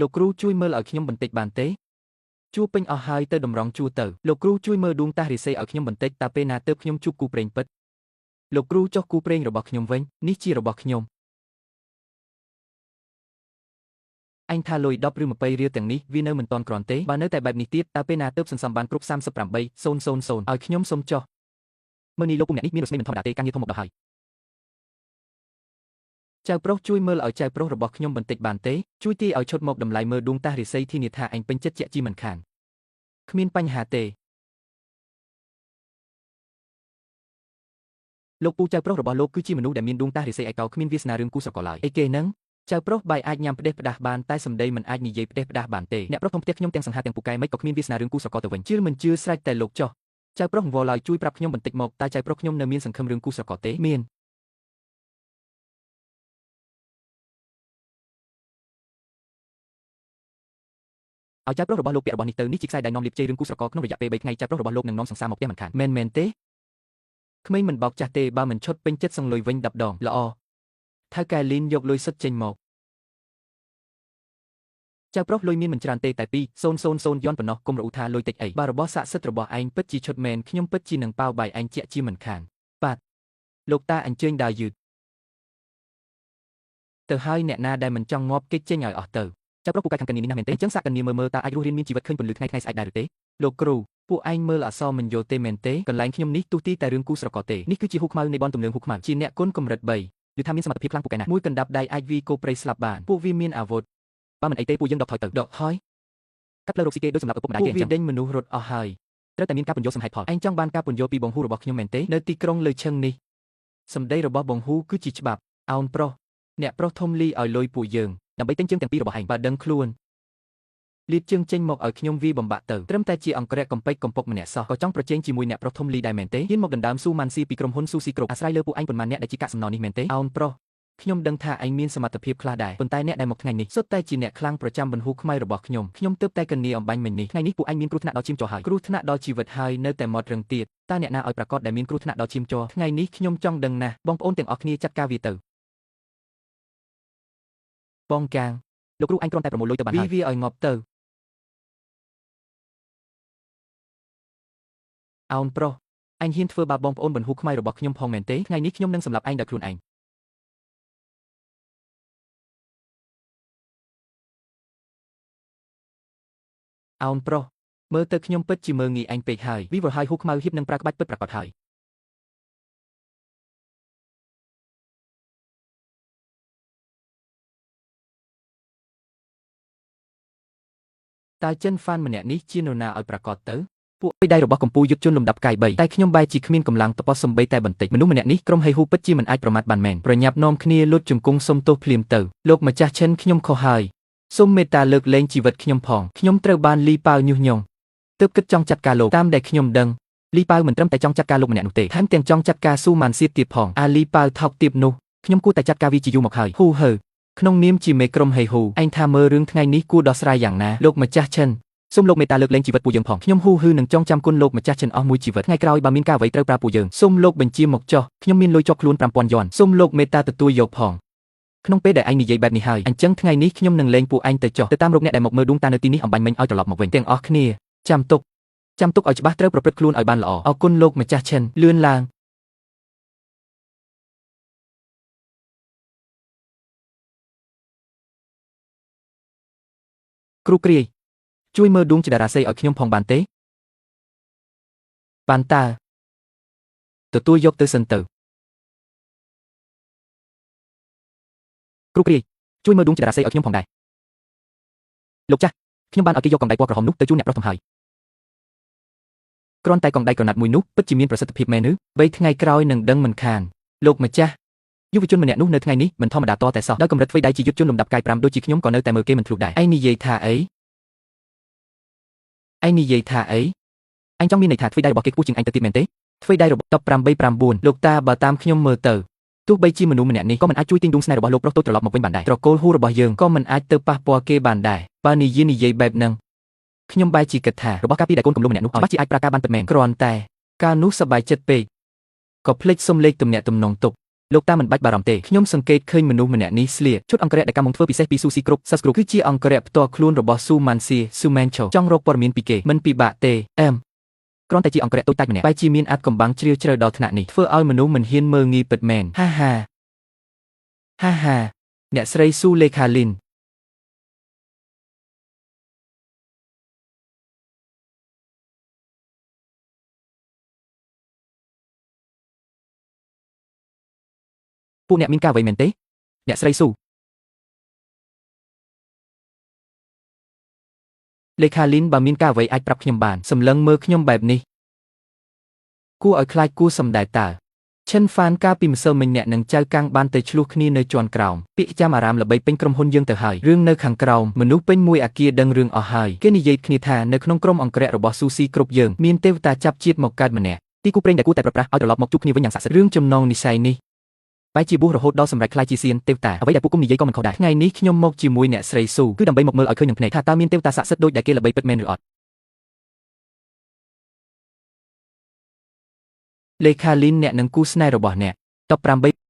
លោកគ្រូជួយមើលឲ្យខ្ញុំបន្តិចបានទេជួពេញអស់ហើយទៅតម្រង់ជួទៅលោកគ្រូជួយមើលដួងតាសរិស័យឲ្យខ្ញុំបន្តិចតើពេលណាទើបខ្ញុំជួបគូព្រេងពិតលោកគ្រូចុះគូព្រេងរបស់ខ្ញុំវិញនេះជារបស់ខ្ញុំអញថាលុយ10ឬ20រៀលទាំងនេះវានៅមិនទាន់គ្រាន់ទេបើនៅតែបែបនេះទៀតតើពេលណាទើបសន្សំបានគ្រប់38,000ឲ្យខ្ញុំសុំចុះមើលនេះលោកពុំអ្នកនេះមានរស្មីមិនធម្មតាទេការងារធំមកដល់ហើយចៅប្រុសជួយមើលឲ្យចៅប្រុសរបស់ខ្ញុំបន្តិចបានទេជួយទាយឲ្យឈុតមកតម្លៃមើលដួងតាសរិស័យធានាថាអញពេញចិត្តជាក់ជីមិនខានគ្មានបញ្ហាទេលោកពូចៅប្រុសរបស់លោកគឺជាមនុស្សដែលមានដួងតាសរិស័យឯកោគ្មានវាសនារឿងគូស្រករឡើយអីគេហ្នឹងចៅប្រុសបាយអាចញ៉ាំផ្ដេសផ្ដាស់បានតែសម្ដីមិនអាចនិយាយផ្ដេសផ្ដាស់បានទេអ្នកប្រុសក្នុងផ្ទះខ្ញុំទាំងសង្ហាទាំងពូកែមិនក៏គ្មានវាសនារឿងគូស្រករទៅវិញជឿមិនជឿស្រេចតែលោកចុះចៅប្រុសវល់ឲ្យជួយប្រាប់ខ្ញុំបន្តិចមកតើចៅប្រុសខ្ញុំនៅមានសង្ឃឹមរឿងគូស្រករទេមានឲ្យចៅប្រុសរបស់លោកពាក់របស់នេះទៅនេះជាខ្សែដៃនាំលាបជ័យរឿងគូស្រករក្នុងរយៈពេល3ថ្ងៃចៅប្រុសរបស់លោកនឹងនាំសង្សារមកផ្ទះមិនខានមែនទេក្មេងមិនបោកចាស់ទេបើមិនឈុតពេញចិត្តសង្លុយវិញ10ដងល្អថៅកែលីនយកលុយសុទ្ធចេញមកចៅប្រុសលុយមានមិនច្រើនទេតែ2,000យន់ប៉ុណ្ណោះគុំរអ៊ូថាលុយតិចអីបើរបស់ស័ក្តិសិទ្ធិរបស់ឯងពិតជាឈុតមែនខ្ញុំពិតជានឹងប៉ាវបាយឯងជាក់ជាមិនខានបាទលោកតាអញ្ជើញដើរយឺតទៅហើយអ្នកណាដែលមិនចង់ងាប់គេចេញឲ្យអស់ទៅចៅប្រុសពូកែខាងកញ្ញានេះណាមែនទេអញ្ចឹងសាក់កញ្ញាមើលតើអាចរស់រៀនមានជីវិតឃើញពន្លឺថ្ងៃស្អែកដែរឬទេលោកគ្រូពួកឯងមើលអសរមិនយល់ទេមែនទេកន្លែងខ្ញុំនេះទូទីតែរឿងគូស្រករទេនេះគឺជាហ៊ូខ្មៅនៃបនទំនើងហ៊ូខ្មៅជាអ្នកគុណកម្រិត3ឬថាមានសមត្ថភាពខ្លាំងពូកែណាស់មួយកណ្ដាប់ដៃអាចវាយកោព្រៃស្លាប់បានពួកវាមានអាវុធបើមិនអីទេពួកយើងដកថយទៅដកហើយកាត់ផ្លូវរកស៊ីគេដោយសម្រាប់ឪពុកម្ដាយគេអញ្ចឹងពួកវាដេញមនុស្សរត់អស់ហើយត្រូវតែមានការពន្យល់សម្ហេតុផលឯងចង់បានការពន្យល់ពីបងហ៊ូរបស់ខ្ញុំមែនទេនៅទីក្រុងលើឈឹងនេះសម្ដីរបស់បងហ៊ូគឺជាច្បាប់អោនប្រុសអ្នកប្រុសធំលីឲ្យលុយពួកយើងដើម្បីទិញជើងទាំងពីររបស់ឯងបើដឹងខ្លួនលាតជើងចេញមកឲ្យខ្ញុំវាបំបាក់ទៅត្រឹមតែជាអង្គរៈកំពេចកំពុកម្នាក់សោះក៏ចង់ប្រជែងជាមួយអ្នកប្រុសធំលីដែរមែនទេហ៊ានមកដណ្ដើមស៊ូម៉ាន់ស៊ីពីក្រុមហ៊ុនស៊ូស៊ីគ្រប់អាស្រ័យលើពួកឯងប៉ុន្មានអ្នកដែលជាកាកសំណល់នេះមែនទេអោនប្រុសខ្ញុំដឹងថាឯងមានសមត្ថភាពខ្លះដែរប៉ុន្តែអ្នកដែលមកថ្ងៃនេះសុទ្ធតែជាអ្នកខ្លាំងប្រចាំបន្ហូខ្មៅរបស់ខ្ញុំទើបតែកញ្ញាអំបញ្ញមិញនេះថ្ងៃនេះពួកឯងមានគ្រោះថ្នាក់ដល់ឈាមជ័រហើយគ្រោះថ្នាក់ដល់ជីវិតហើយនៅតែមករឹងទៀតតើអ្នកណាឲ្យប្រកាសដែលមានគ្រោះថ្នាក់ដល់ឈាមជ័រថ្ងៃនេះខ្ញុំចង់ដឹងណាស់បងប្អូនទាំងអស់គ្នាចាត់ការវាទៅបងកាងលោកគ្រូអញគ្រាន់តែប្រមូលលុយទៅបានហើយវាឲ្យងាប់ទៅអោនប្រុសអញហ៊ានធ្វើបាបបងប្អូនបន្ហូខ្មៅរបស់ខ្ញុំផងមែនទេថ្ងៃនេះខ្ញុំនឹងសម្លាប់ឯងដោយខ្លួនឯងអោនប្រុសមើលទៅខ្ញុំពិតជាមើងងាយឯងពេកហើយវិវរហើយហ៊ូខ្មៅហ៊ាបនឹងប្រើក្បាច់ពិតប្រាកដហើយតើចិនហ្វានម្នាក់នេះជានរណាឲ្យប្រកាសទៅពួកដៃរបស់កម្ពុជាយុទ្ធជនលំដាប់កាយ3តែខ្ញុំបែរជាគ្មានកម្លាំងតបសំបីតែបន្តិចមនុស្សម្នាក់នេះក្រុមហេហ៊ូពិតជាមិនអាចប្រមាថបានមែនប្រញាប់នាំគ្នាលុតជង្គង់សុំទោសភ្លាមទៅលោកម្ចាស់ឈិនខ្ញុំខុសហើយសូមមេត្តាលើកលែងជីវិតខ្ញុំផងខ្ញុំត្រូវបានលីប៉ាវញុះញង់ទើបគិតចង់ចាត់ការលោកតាមដែលខ្ញុំដឹងលីប៉ាវមិនត្រឹមតែចង់ចាត់ការលោកម្នាក់នោះទេថែមទាំងចង់ចាត់ការស៊ូម៉ាន់សៀតទៀតផងអាលីប៉ាវថោកទាបនោះខ្ញុំគួរតែចាត់ការវាជាយូរមកហើយហ៊ូហឺក្នុងនាមជាមេក្រុមហេហ៊ូឯងថាមើលរឿងថ្ងៃនេះគួរដោះស្រាយយ៉ាងណាលោកម្ចាស់ឈិនសូមលោកមេត្តាលើកលែងជីវិតពួកយើងផងខ្ញុំហ៊ូហឺនឹងចងចាំគុណលោកម្ចាស់ឈិនអស់មួយជីវិតថ្ងៃក្រោយបើមានការអ្វីត្រូវប្រើពួកយើងសូមលោកបញ្ជាមកចុះខ្ញុំមានលុយជាប់ខ្លួន5,000យន់សូមលោកមេត្តាទទួលយកផងក្នុងពេលដែលឯងនិយាយបែបនេះហើយអញ្ចឹងថ្ងៃនេះខ្ញុំនឹងលែងពួកឯងទៅចុះទៅតាមរកអ្នកដែលមកមើលដួងតានៅទីនេះអំបញ្ញមិញឲ្យត្រឡប់មកវិញទាំងអស់គ្នាចាំទុកឲ្យច្បាស់ត្រូវប្រព្រឹត្តខ្លួនឲ្យបានល្អអរគុណលោកម្ចាស់ឈិនលឿនឡើងគ្រូគ្រាយជួយមើលដួងចតារាសីឲ្យខ្ញុំផងបានទេបានតើទទួលយកទៅសិនទៅគ្រូគ្រាយជួយមើលដួងចតារាសីឲ្យខ្ញុំផងដែរលោកចាស់ខ្ញុំបានឲ្យគេយកកងដៃពណ៌ក្រហមនោះទៅជូនអ្នកប្រុសធំហើយគ្រាន់តែកងដៃក្រណាត់មួយនោះពិតជាមានប្រសិទ្ធភាពមែនឬ3ថ្ងៃក្រោយនឹងដឹងមិនខានលោកម្ចាស់យុវជនម្នាក់នោះនៅថ្ងៃនេះមិនធម្មតាតតែសោះដោយកម្រិតធ្វើដៃជាយុទ្ធជនលំដាប់កាយ5ដូចជាខ្ញុំក៏នៅតែមើលគេមិនធ្លុះដែរឯងនិយាយថាអីអញចង់មានន័យថាធ្វើដៃរបស់គេខ្ពស់ជាងអញទៅទៀតមែនទេធ្វើដៃរបស់18,9លោកតាបើតាមខ្ញុំមើលទៅទោះបីជាមនុស្សម្នាក់នេះក៏មិនអាចជួយទិញដួងស្នេហ៍របស់លោកប្រុសទៅត្រឡប់មកវិញបានដែរត្រកូលហ៊ូរបស់យើងក៏មិនអាចទៅប៉ះពាល់គេបានដែរបើនិយាយបែបហ្នឹងខ្ញុំបែរជាគិតថារបស់ការពីដែលកូនកំលោះម្នាក់នោះច្បាស់ជាអាចប្រើការបានពិតមែនគ្រាន់តែកាលនោះសប្បាយចិត្តពេកក៏ភ្លេចសុំលេខទំនាក់ទំនងទុក លោកតាមិនបាច់បារម្ភទេខ្ញុំសង្កេតឃើញមនុស្សម្នាក់នេះស្លៀកឈុតអង្គរៈដែលកម្មមកធ្វើពិសេសពីស៊ូស៊ីគ្រប់សាស្គ្រូគឺជាអង្គរៈផ្ទាល់ខ្លួនរបស់ស៊ូម៉ាន់សៀស៊ូមែនឆូចង់រកព័ត៌មានពីគេមិនពិបាកទេគ្រាន់តែជាអង្គរៈតូចតាចម្នាក់បែរជាមានអាថ៌កំបាំងជ្រាលជ្រៅដល់ថ្នាក់នេះធ្វើឲ្យមនុស្សមិនហ៊ានមើលងាយពិតមែនហាហាអ្នកស្រីស៊ូលេខាលីនពួកអ្នកមានការអ្វីមែនទេអ្នកស្រីស៊ូលេខាលីនបើមានការអ្វីអាចប្រាប់ខ្ញុំបានសម្លឹងមើលខ្ញុំបែបនេះគួរឲ្យខ្លាចគួរសំដែតើឈិនហ្វានកាលពីម្សិលមិញអ្នកនឹងចៅកាំងបានទៅឆ្លោះគ្នានៅជាន់ក្រោមពាក្យចាំអារាមល្បីពេញក្រុមហ៊ុនយើងទៅហើយរឿងនៅខាងក្រោមមនុស្សពេញមួយអាគារដឹងរឿងអស់ហើយគេនិយាយគ្នាថានៅក្នុងក្រុមអង្គរៈរបស់ស៊ូស៊ីគ្រប់យើងមានទេវតាចាប់ជាតិមកកើតម្នាក់ទីគូប្រេងដែលគួរតែប្រប្រាស់ឲ្យត្រឡប់មកជួបគ្នាវិញយ៉ាងស័ក្តិសិទ្ធិរឿងចំណងនិស័យនេះបែរជាបួសរហូតដល់សម្រេចខ្លាចជាសៀនទេវតាអ្វីដែលពួកគុំនិយាយក៏មិនខុសដែរថ្ងៃនេះខ្ញុំមកជាមួយអ្នកស្រីស៊ូគឺដើម្បីមកមើលឲ្យឃើញនឹងភ្នែកថាតើមានទេវតាស័ក្តិសិទ្ធិដូចដែលគេល្បីពិតមែនឬអត់លេខាលីនអ្នកនឹងគូស្នេហ៍របស់អ្នកតប8